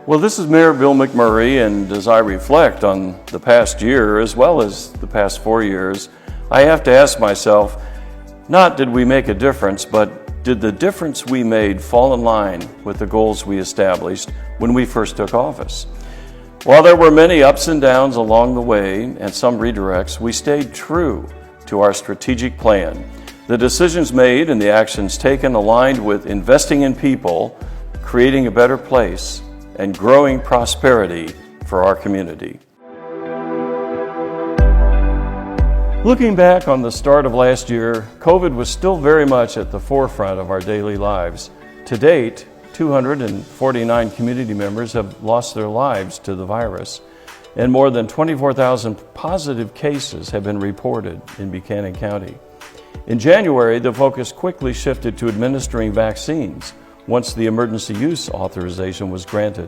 Well, this is Mayor Bill McMurray, and as I reflect on the past year as well as the past 4 years, I have to ask myself, not did we make a difference, but did the difference we made fall in line with the goals we established when we first took office? While there were many ups and downs along the way and some redirects, we stayed true to our strategic plan. The decisions made and the actions taken aligned with investing in people, creating a better place, and growing prosperity for our community. Looking back on the start of last year, COVID was still very much at the forefront of our daily lives. To date, 249 community members have lost their lives to the virus, and more than 24,000 positive cases have been reported in Buchanan County. In January, the focus quickly shifted to administering vaccines once the emergency use authorization was granted.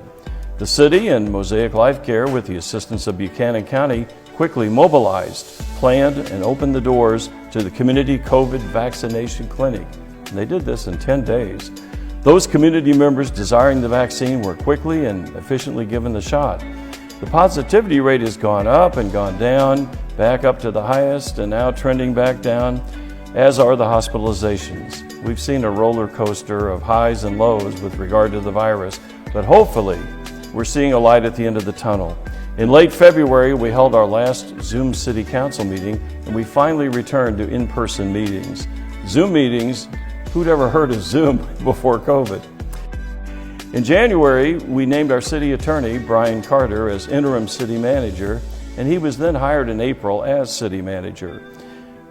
The city and Mosaic Life Care, with the assistance of Buchanan County, quickly mobilized, planned, and opened the doors to the community COVID vaccination clinic. And they did this in 10 days. Those community members desiring the vaccine were quickly and efficiently given the shot. The positivity rate has gone up and gone down, back up to the highest, and now trending back down, as are the hospitalizations. We've seen a roller coaster of highs and lows with regard to the virus, but hopefully we're seeing a light at the end of the tunnel. In late February, we held our last Zoom City Council meeting, and we finally returned to in-person meetings. Zoom meetings, who'd ever heard of Zoom before COVID? In January, we named our city attorney, Brian Carter, as interim city manager, and he was then hired in April as city manager.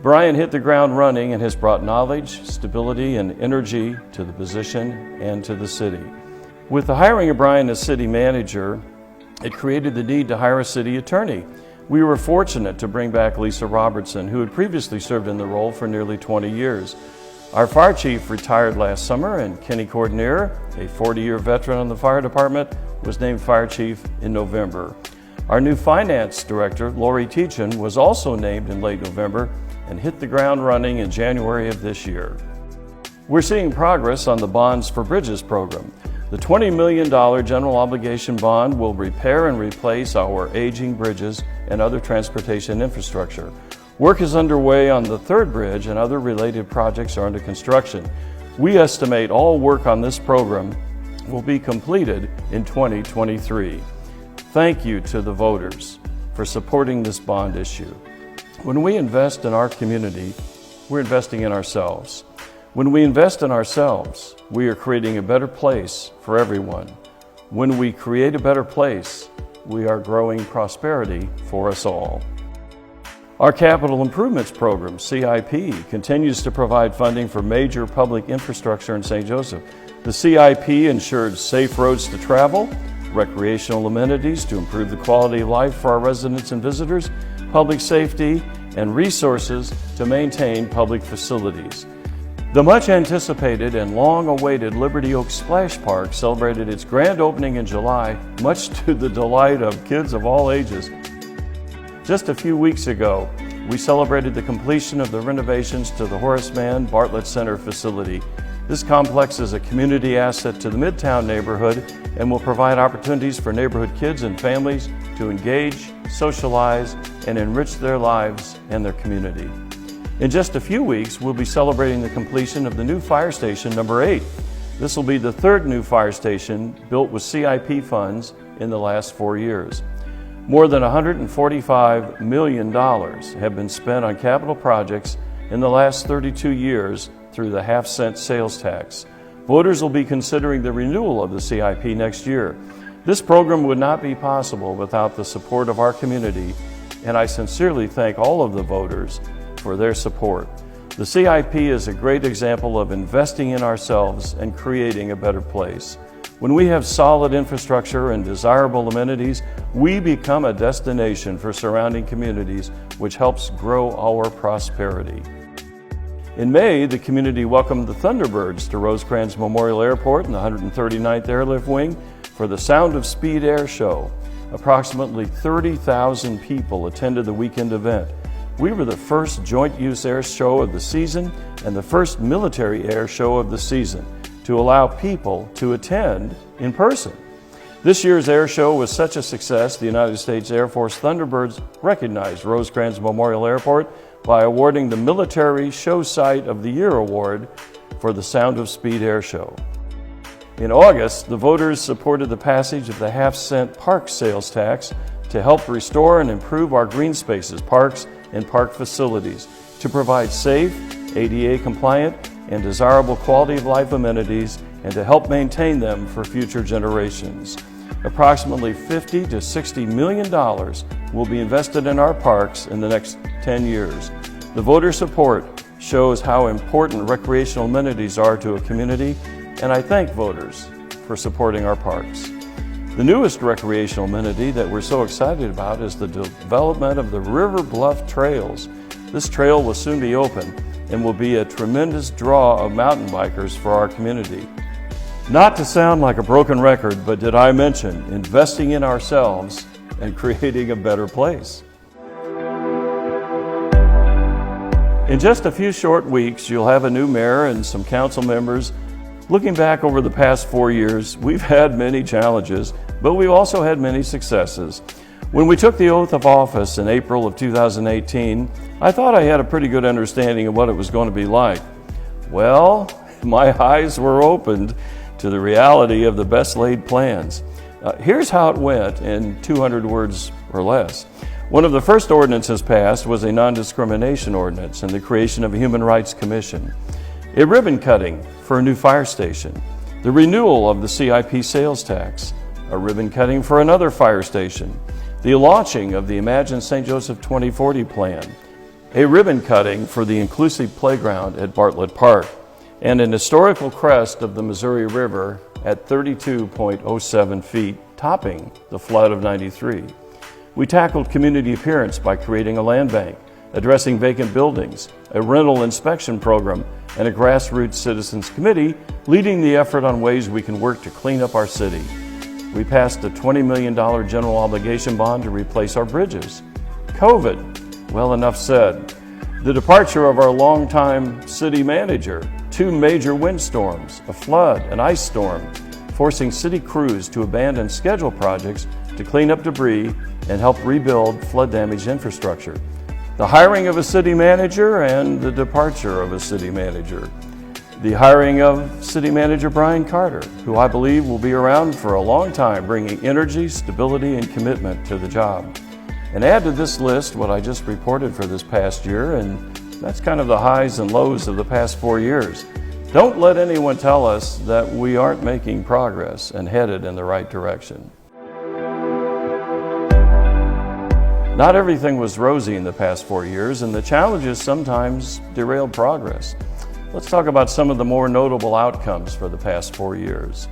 Brian hit the ground running and has brought knowledge, stability, and energy to the position and to the city. With the hiring of Brian as city manager, it created the need to hire a city attorney. We were fortunate to bring back Lisa Robertson, who had previously served in the role for nearly 20 years. Our fire chief retired last summer, and Kenny Cordonier, a 40-year veteran on the fire department, was named fire chief in November. Our new finance director, Lori Teachin, was also named in late November and hit the ground running in January of this year. We're seeing progress on the Bonds for Bridges program. The $20 million general obligation bond will repair and replace our aging bridges and other transportation infrastructure. Work is underway on the third bridge, and other related projects are under construction. We estimate all work on this program will be completed in 2023. Thank you to the voters for supporting this bond issue. When we invest in our community, we're investing in ourselves. When we invest in ourselves, we are creating a better place for everyone. When we create a better place, we are growing prosperity for us all. Our Capital Improvements Program, CIP, continues to provide funding for major public infrastructure in St. Joseph. The CIP ensures safe roads to travel, recreational amenities to improve the quality of life for our residents and visitors, public safety, and resources to maintain public facilities. The much anticipated and long awaited Liberty Oaks Splash Park celebrated its grand opening in July, much to the delight of kids of all ages. Just a few weeks ago, we celebrated the completion of the renovations to the Horace Mann Bartlett Center facility. This complex is a community asset to the Midtown neighborhood and will provide opportunities for neighborhood kids and families to engage, socialize, and enrich their lives and their community. In just a few weeks, we'll be celebrating the completion of the new fire station number 8. This will be the third new fire station built with CIP funds in the last 4 years. More than $145 million have been spent on capital projects in the last 32 years through the half-cent sales tax. Voters will be considering the renewal of the CIP next year. This program would not be possible without the support of our community, and I sincerely thank all of the voters for their support. The CIP is a great example of investing in ourselves and creating a better place. When we have solid infrastructure and desirable amenities, we become a destination for surrounding communities, which helps grow our prosperity. In May, the community welcomed the Thunderbirds to Rosecrans Memorial Airport in the 139th Airlift Wing for the Sound of Speed Air Show. Approximately 30,000 people attended the weekend event. We were the first joint-use air show of the season and the first military air show of the season to allow people to attend in person. This year's air show was such a success, the United States Air Force Thunderbirds recognized Rosecrans Memorial Airport by awarding the Military Show Site of the Year Award for the Sound of Speed Air Show. In August, the voters supported the passage of the half-cent park sales tax to help restore and improve our green spaces, parks, and park facilities to provide safe, ADA-compliant, and desirable quality of life amenities and to help maintain them for future generations. Approximately $50 to $60 million will be invested in our parks in the next 10 years. The voter support shows how important recreational amenities are to a community, and I thank voters for supporting our parks. The newest recreational amenity that we're so excited about is the development of the River Bluff Trails. This trail will soon be open and will be a tremendous draw of mountain bikers for our community. Not to sound like a broken record, but did I mention investing in ourselves and creating a better place? In just a few short weeks, you'll have a new mayor and some council members. Looking back over the past 4 years, we've had many challenges, but we've also had many successes. When we took the oath of office in April of 2018, I thought I had a pretty good understanding of what it was going to be like. Well, my eyes were opened to the reality of the best laid plans. Here's how it went in 200 words or less. One of the first ordinances passed was a non-discrimination ordinance and the creation of a Human Rights Commission. A ribbon cutting for a new fire station. The renewal of the CIP sales tax. A ribbon cutting for another fire station. The launching of the Imagine St. Joseph 2040 plan. A ribbon cutting for the inclusive playground at Bartlett Park. And an historical crest of the Missouri River at 32.07 feet, topping the flood of '93. We tackled community appearance by creating a land bank, addressing vacant buildings, a rental inspection program, and a grassroots citizens committee leading the effort on ways we can work to clean up our city. We passed a $20 million general obligation bond to replace our bridges. COVID, well, enough said. The departure of our longtime city manager, 2 major windstorms, a flood, an ice storm, forcing city crews to abandon scheduled projects to clean up debris and help rebuild flood-damaged infrastructure. The hiring of a city manager and the departure of a city manager. The hiring of City Manager Brian Carter, who I believe will be around for a long time, bringing energy, stability, and commitment to the job. And add to this list what I just reported for this past year, and that's kind of the highs and lows of the past 4 years. Don't let anyone tell us that we aren't making progress and headed in the right direction. Not everything was rosy in the past 4 years, and the challenges sometimes derailed progress. Let's talk about some of the more notable outcomes for the past 4 years.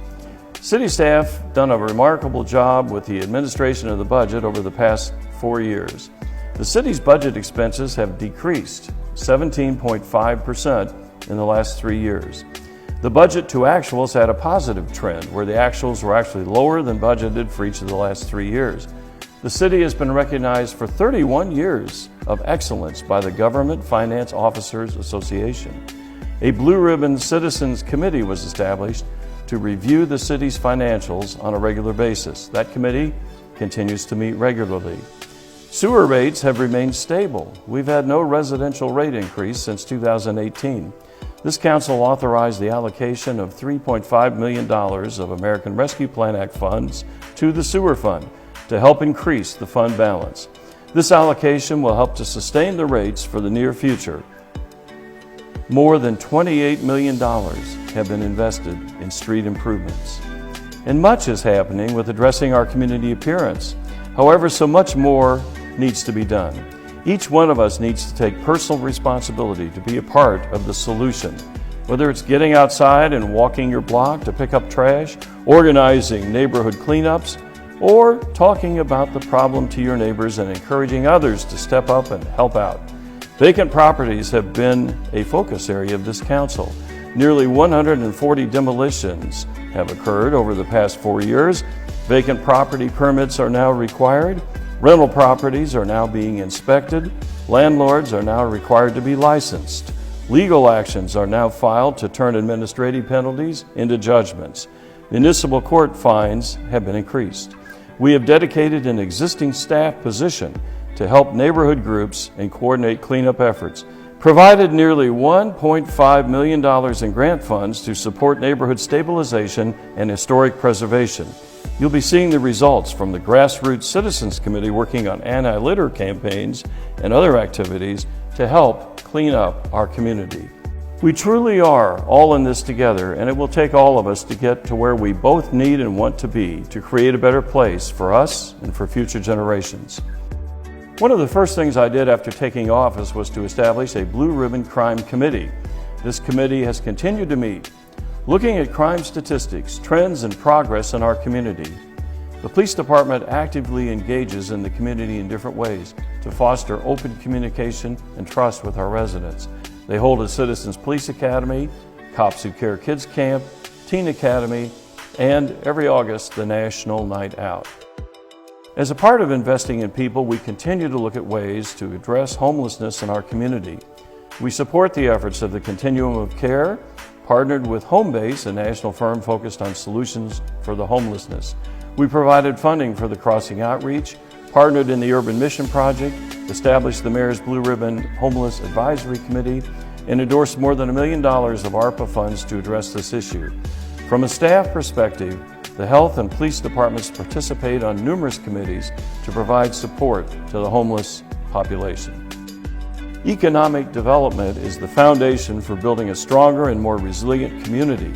City staff done a remarkable job with the administration of the budget over the past 4 years. The city's budget expenses have decreased 17.5% in the last 3 years. The budget to actuals had a positive trend where the actuals were actually lower than budgeted for each of the last 3 years. The city has been recognized for 31 years of excellence by the Government Finance Officers Association. A Blue Ribbon Citizens Committee was established to review the city's financials on a regular basis. That committee continues to meet regularly. Sewer rates have remained stable. We've had no residential rate increase since 2018. This council authorized the allocation of $3.5 million of American Rescue Plan Act funds to the sewer fund to help increase the fund balance. This allocation will help to sustain the rates for the near future. More than $28 million have been invested in street improvements. And much is happening with addressing our community appearance. However, so much more needs to be done. Each one of us needs to take personal responsibility to be a part of the solution. Whether it's getting outside and walking your block to pick up trash, organizing neighborhood cleanups, or talking about the problem to your neighbors and encouraging others to step up and help out. Vacant properties have been a focus area of this council. Nearly 140 demolitions have occurred over the past 4 years. Vacant property permits are now required. Rental properties are now being inspected. Landlords are now required to be licensed. Legal actions are now filed to turn administrative penalties into judgments. Municipal court fines have been increased. We have dedicated an existing staff position to help neighborhood groups and coordinate cleanup efforts, provided nearly $1.5 million in grant funds to support neighborhood stabilization and historic preservation. You'll be seeing the results from the Grassroots Citizens Committee working on anti-litter campaigns and other activities to help clean up our community. We truly are all in this together, and it will take all of us to get to where we both need and want to be to create a better place for us and for future generations. One of the first things I did after taking office was to establish a Blue Ribbon Crime Committee. This committee has continued to meet, looking at crime statistics, trends, and progress in our community. The police department actively engages in the community in different ways to foster open communication and trust with our residents. They hold a Citizens Police Academy, Cops Who Care Kids Camp, Teen Academy, and every August, the National Night Out. As a part of investing in people, we continue to look at ways to address homelessness in our community. We support the efforts of the Continuum of Care, partnered with Homebase, a national firm focused on solutions for the homelessness. We provided funding for the Crossing Outreach, partnered in the Urban Mission Project, established the Mayor's Blue Ribbon Homeless Advisory Committee, and endorsed more than $1 million of ARPA funds to address this issue. From a staff perspective, the health and police departments participate on numerous committees to provide support to the homeless population. Economic development is the foundation for building a stronger and more resilient community.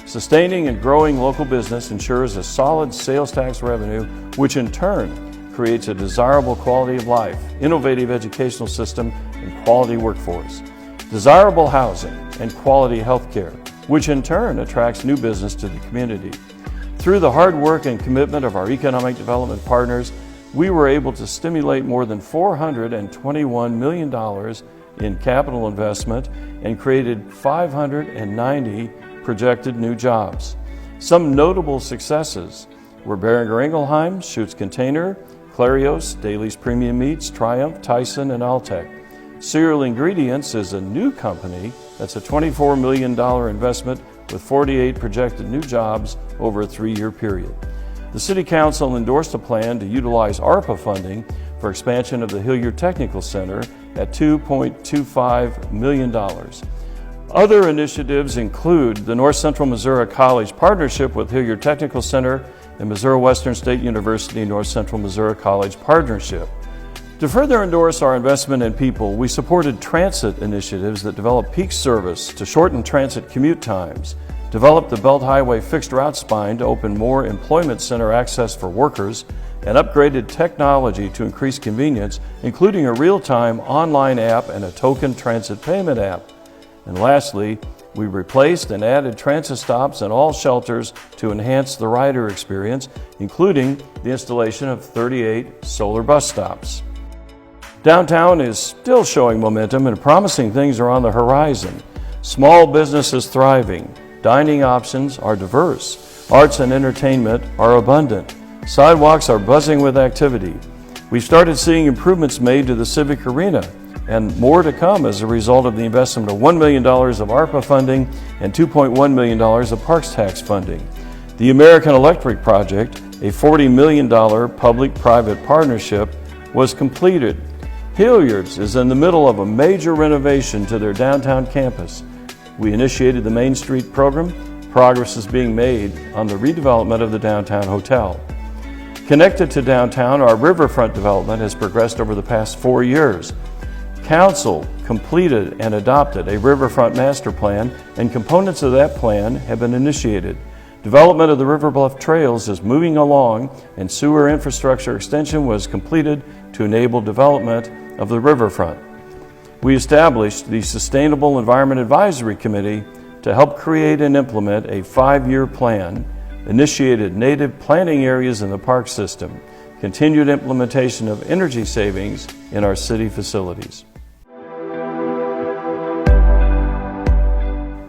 Sustaining and growing local business ensures a solid sales tax revenue, which in turn creates a desirable quality of life, innovative educational system, and quality workforce. Desirable housing and quality health care, which in turn attracts new business to the community. Through the hard work and commitment of our economic development partners, we were able to stimulate more than $421 million in capital investment and created 590 projected new jobs. Some notable successes were Boehringer Ingelheim, Schutt's Container, Clarios, Daly's Premium Meats, Triumph, Tyson, and Alltech. Cereal Ingredients is a new company that's a $24 million investment with 48 projected new jobs over a 3-year period. The City Council endorsed a plan to utilize ARPA funding for expansion of the Hilliard Technical Center at $2.25 million. Other initiatives include the North Central Missouri College partnership with Hilliard Technical Center and Missouri Western State University North Central Missouri College partnership. To further endorse our investment in people, we supported transit initiatives that develop peak service to shorten transit commute times, developed the Belt Highway fixed route spine to open more employment center access for workers, and upgraded technology to increase convenience, including a real-time online app and a token transit payment app. And lastly, we replaced and added transit stops in all shelters to enhance the rider experience, including the installation of 38 solar bus stops. Downtown is still showing momentum and promising things are on the horizon. Small businesses thriving, dining options are diverse, arts and entertainment are abundant, sidewalks are buzzing with activity. We've started seeing improvements made to the Civic Arena, and more to come as a result of the investment of $1 million of ARPA funding and $2.1 million of Parks Tax funding. The American Electric Project, a $40 million public-private partnership, was completed. Hilliard's is in the middle of a major renovation to their downtown campus. We initiated the Main Street program. Progress is being made on the redevelopment of the downtown hotel. Connected to downtown, our riverfront development has progressed over the past 4 years. Council completed and adopted a riverfront master plan, and components of that plan have been initiated. Development of the River Bluff Trails is moving along, and sewer infrastructure extension was completed to enable development of the riverfront. We established the Sustainable Environment Advisory Committee to help create and implement a 5-year plan, initiated native planting areas in the park system, continued implementation of energy savings in our city facilities.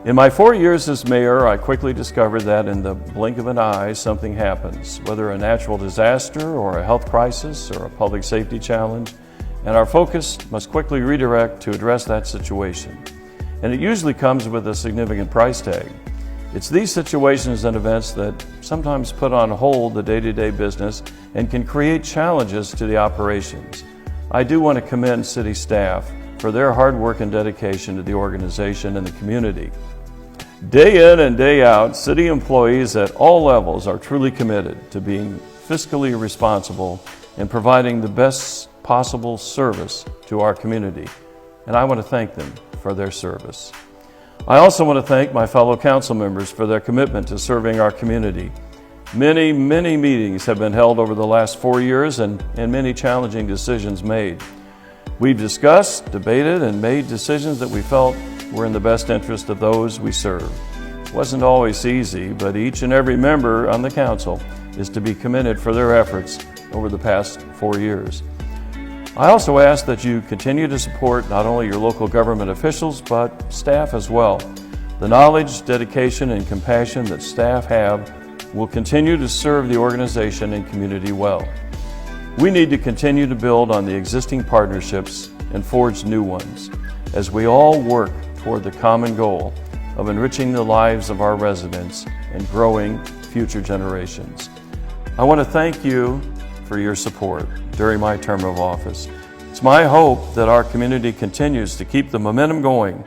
In my 4 years as mayor, I quickly discovered that in the blink of an eye, something happens, whether a natural disaster or a health crisis or a public safety challenge, and our focus must quickly redirect to address that situation. And it usually comes with a significant price tag. It's these situations and events that sometimes put on hold the day-to-day business and can create challenges to the operations. I do want to commend city staff for their hard work and dedication to the organization and the community. Day in and day out, city employees at all levels are truly committed to being fiscally responsible and providing the best possible service to our community, and I want to thank them for their service. I also want to thank my fellow council members for their commitment to serving our community. Many meetings have been held over the last 4 years and many challenging decisions made. We've discussed, debated, and made decisions that we felt were in the best interest of those we serve. It wasn't always easy, but each and every member on the council is to be commended for their efforts over the past 4 years. I also ask that you continue to support not only your local government officials, but staff as well. The knowledge, dedication, and compassion that staff have will continue to serve the organization and community well. We need to continue to build on the existing partnerships and forge new ones as we all work toward the common goal of enriching the lives of our residents and growing future generations. I want to thank you for your support during my term of office. It's my hope that our community continues to keep the momentum going.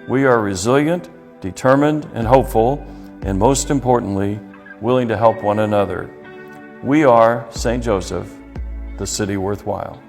We are resilient, determined, and hopeful, and most importantly, willing to help one another. We are St. Joseph, the city worthwhile.